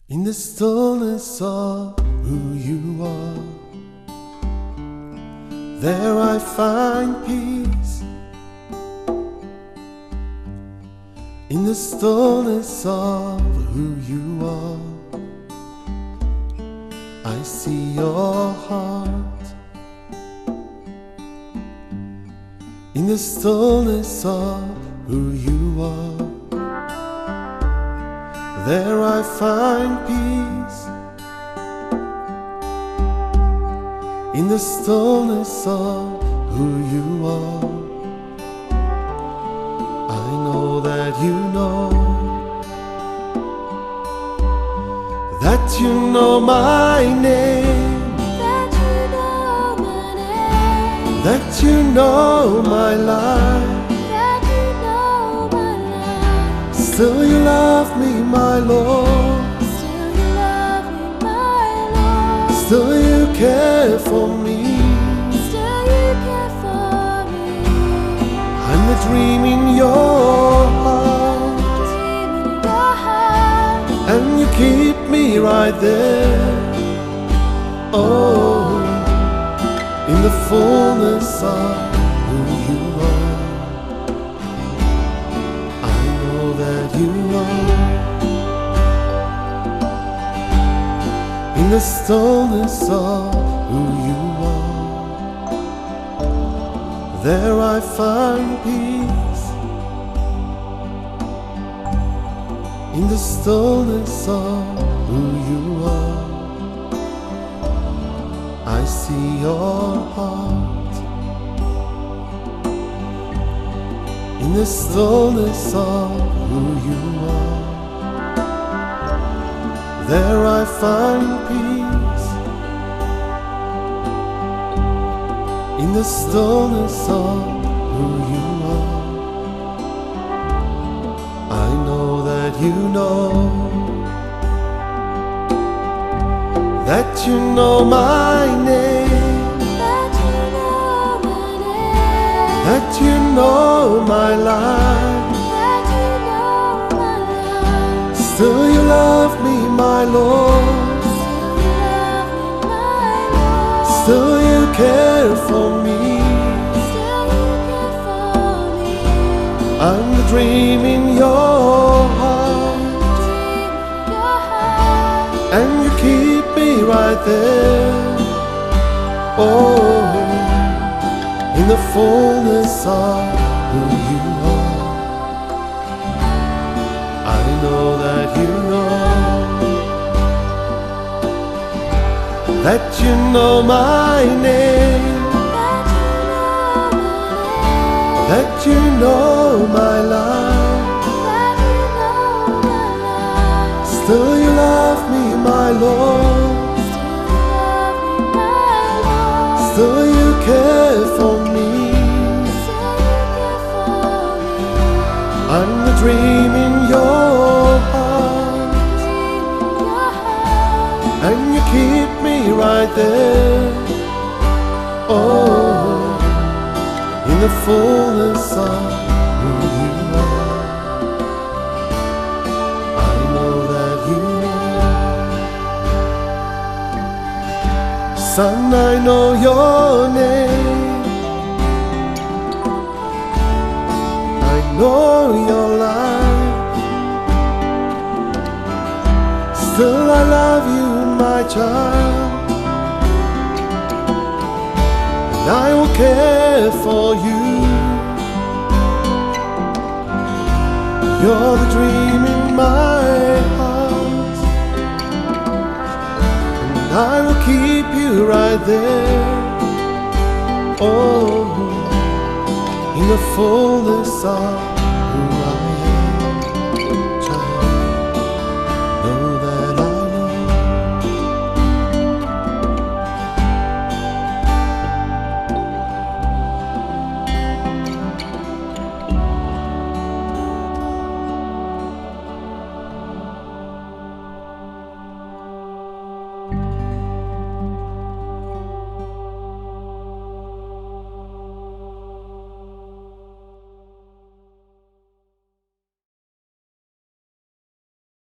In the stillness of who you are, there I find peace. In the stillness of who you are, I see your heart. In the stillness of who you are, there I find peace. In the stillness of who you are, I know that you know, that you know my name, that you know my life. Still you love me, my Lord. Still you love me, my Lord. Still you care for me. Still you care for me. I'm the dream in your heart, Dream in your heart. and you keep me right there. Oh, in the fullness of who you are, I know that you are. In the stillness of who you are, there I find peace. In the stillness of who you are, I see your heart. In the stillness of who you are, there I find peace. In the stillness of who you are, I know that you know, that you know my name, That you know my name. that you know my life. That you know my life. Still you love me, my Lord. Still you love me, my Lord. Still you care for me. Still you care for me. I'm the dream in your heart, Dream in your heart. and you keep me right there. Oh, in the fullness of who you are, I know that you know, that you know my name, That you know my name. that you know my life. That you know my life. Still you love me, my Lord. Still you love me, my Lord. Still you care for me. Still you care for me. I'm the dream in your heart, Dream in your heart. and you keep me right there. Oh, in the fullness of who you are, I know that you know. Son, I know your name, I know your life. Still I love you, my child, and I will care for you. You're the dream in my heart, and I will keep you right there. Oh, in the fullness of